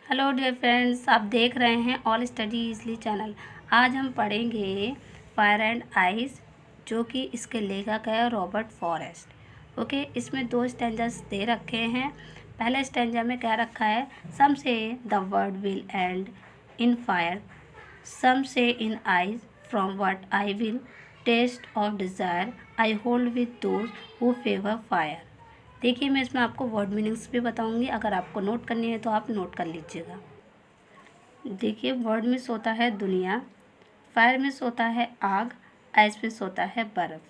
Hello dear friends, आप देख रहे हैं ऑल स्टडी इजली चैनल। आज हम पढ़ेंगे फायर एंड आइस, जो कि इसके लेखक है रॉबर्ट फॉरेस्ट। ओके, इसमें दो स्टैंजास दे रखे हैं। पहले स्टैंजा में क्या रखा है? Some say the world will end in fire, some say in ice, from what I will taste of desire I hold with those who favour fire. देखिए, मैं इसमें आपको वर्ड मीनिंग्स भी बताऊंगी। अगर आपको नोट करनी है तो आप नोट कर लीजिएगा। देखिए, वर्ड मीन्स होता है दुनिया, फायर मीन्स होता है आग, आइस मीन्स होता है बर्फ़,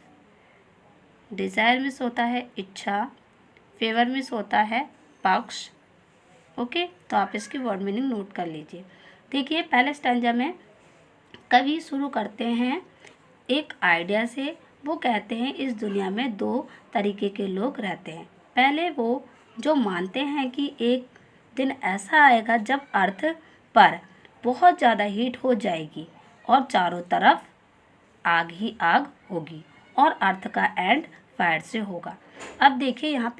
डिज़ायर मीन्स होता है इच्छा, फेवर मीन्स होता है पक्ष। ओके, तो आप इसकी वर्ड मीनिंग नोट कर लीजिए। देखिए, पहले स्टैंजा में कवि शुरू करते हैं एक आइडिया से। वो कहते हैं इस दुनिया में दो तरीके के लोग रहते हैं। पहले वो जो मानते हैं कि एक दिन ऐसा आएगा जब अर्थ पर बहुत ज़्यादा हीट हो जाएगी और चारों तरफ आग ही आग होगी और अर्थ का एंड फायर से होगा। अब देखिए, यहाँ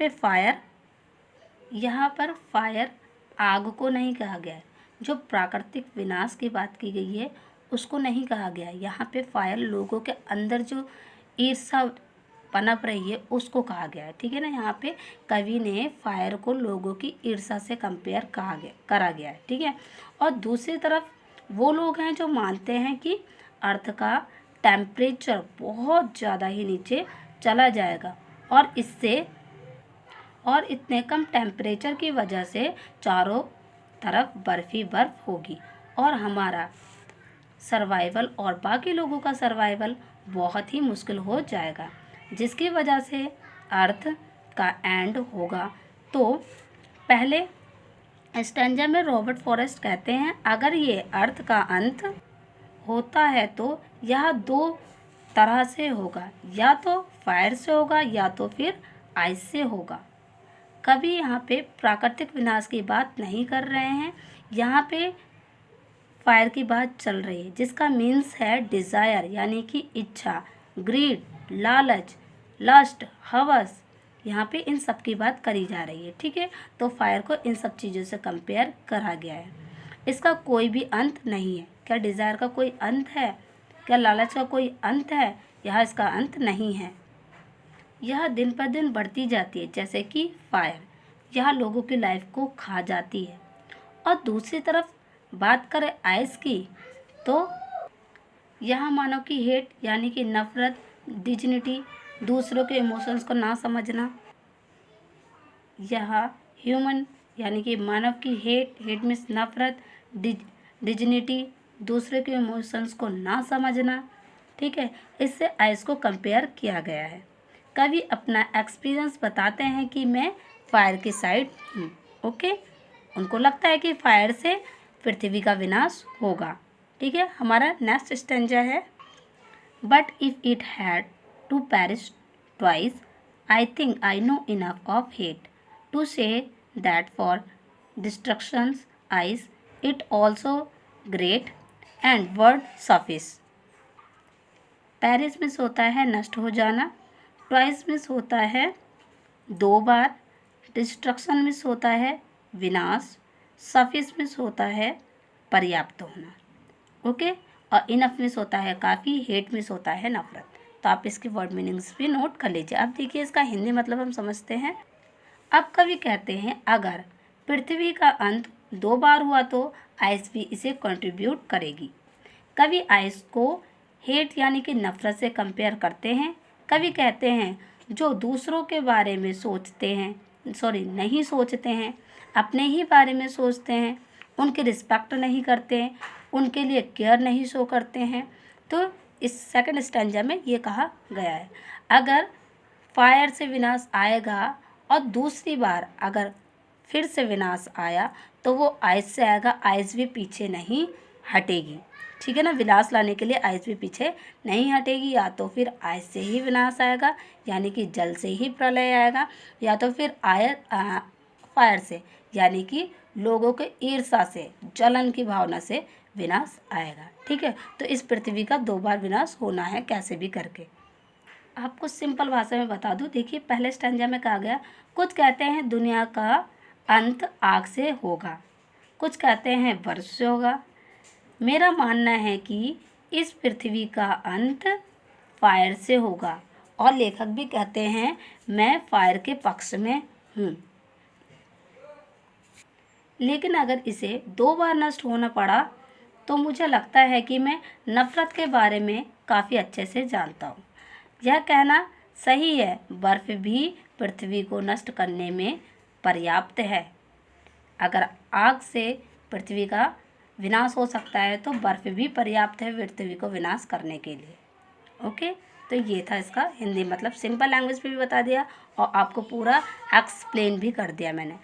पर फायर आग को नहीं कहा गया है। जो प्राकृतिक विनाश की बात की गई है उसको नहीं कहा गया है। यहाँ पे फायर लोगों के अंदर जो ईर्ष्या पनप रही है उसको कहा गया है। ठीक है ना, यहाँ पे कवि ने फायर को लोगों की ईर्ष्या से कंपेयर करा गया है। ठीक है, और दूसरी तरफ वो लोग हैं जो मानते हैं कि अर्थ का टेम्परेचर बहुत ज़्यादा ही नीचे चला जाएगा और इतने कम टेम्परेचर की वजह से चारों तरफ बर्फ़ ही बर्फ़ होगी और हमारा सर्वाइवल और बाकी लोगों का सर्वाइवल बहुत ही मुश्किल हो जाएगा, जिसकी वजह से अर्थ का एंड होगा। तो पहले स्टैंजा में रॉबर्ट फॉरेस्ट कहते हैं अगर ये अर्थ का अंत होता है तो यह दो तरह से होगा, या तो फायर से होगा या तो फिर आइस से होगा। कभी यहाँ पे प्राकृतिक विनाश की बात नहीं कर रहे हैं, यहाँ पे फायर की बात चल रही है, जिसका मीन्स है डिज़ायर यानी कि इच्छा, ग्रीड, लालच, लस्ट, हवस। यहाँ पे इन सब की बात करी जा रही है। ठीक है, तो फायर को इन सब चीज़ों से कंपेयर करा गया है। इसका कोई भी अंत नहीं है। क्या डिज़ायर का कोई अंत है? क्या लालच का कोई अंत है? यह इसका अंत नहीं है। यह दिन पर दिन बढ़ती जाती है, जैसे कि फायर यह लोगों की लाइफ को खा जाती है। और दूसरी तरफ बात करें आइस की, तो यह मानव की हेट यानी कि नफरत, डिग्निटी, दूसरों के इमोशंस को ना समझना। यह ह्यूमन यानी कि मानव की हेट मीन्स नफरत, डिग्निटी, दूसरे के इमोशंस को ना समझना। ठीक है, इससे आइस को कंपेयर किया गया है। कवि अपना एक्सपीरियंस बताते हैं कि मैं फायर की साइड हूँ। ओके, उनको लगता है कि फायर से पृथ्वी का विनाश होगा। ठीक है, हमारा नेक्स्ट स्टेंजा है but if it had to perish twice I think I know enough of hate to say that for destructions ice it also great and word suffice. Perish मिस होता है नष्ट हो जाना, ट्वाइस मिस होता है दो बार, डिस्ट्रक्शन मिस होता है विनाश, सफिस मिस होता है पर्याप्त होना। ओके, और इनफ मिस होता है काफ़ी, हेट मिस होता है नफरत। तो आप इसकी वर्ड मीनिंग्स भी नोट कर लीजिए। अब देखिए, इसका हिंदी मतलब हम समझते हैं। अब कवि कहते हैं अगर पृथ्वी का अंत दो बार हुआ तो आइस भी इसे कंट्रीब्यूट करेगी। कवि आइस को हेट यानी कि नफरत से कंपेयर करते हैं। कवि कहते हैं जो दूसरों के बारे में नहीं सोचते हैं, अपने ही बारे में सोचते हैं, उनकी रिस्पेक्ट नहीं करते हैं, उनके लिए केयर नहीं शो करते हैं। तो इस सेकंड स्टैंजा में ये कहा गया है अगर फायर से विनाश आएगा और दूसरी बार अगर फिर से विनाश आया तो वो आइस से आएगा, आइस भी पीछे नहीं हटेगी। ठीक है ना, विनाश लाने के लिए आइस भी पीछे नहीं हटेगी। या तो फिर आइस से ही विनाश आएगा यानी कि जल से ही प्रलय आएगा, या तो फिर फायर से यानी कि लोगों के ईर्ष्या से, जलन की भावना से विनाश आएगा। ठीक है, तो इस पृथ्वी का दो बार विनाश होना है कैसे भी करके। आपको सिंपल भाषा में बता दूं। देखिए, पहले स्टैंजा में कहा गया कुछ कहते हैं दुनिया का अंत आग से होगा, कुछ कहते हैं वर्ष से होगा। मेरा मानना है कि इस पृथ्वी का अंत फायर से होगा, और लेखक भी कहते हैं मैं फायर के पक्ष में हूँ। लेकिन अगर इसे 2 बार नष्ट होना पड़ा तो मुझे लगता है कि मैं नफ़रत के बारे में काफ़ी अच्छे से जानता हूँ। यह कहना सही है, बर्फ़ भी पृथ्वी को नष्ट करने में पर्याप्त है। अगर आग से पृथ्वी का विनाश हो सकता है तो बर्फ़ भी पर्याप्त है पृथ्वी को विनाश करने के लिए। ओके, तो ये था इसका हिंदी मतलब, सिंपल लैंग्वेज में भी बता दिया और आपको पूरा एक्सप्लेन भी कर दिया मैंने।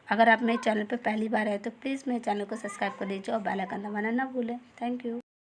अगर आप मेरे चैनल पे पहली बार आए तो प्लीज़ मेरे चैनल को सब्सक्राइब कर दीजिए और बेल आइकन दबाना ना भूलें। Thank you.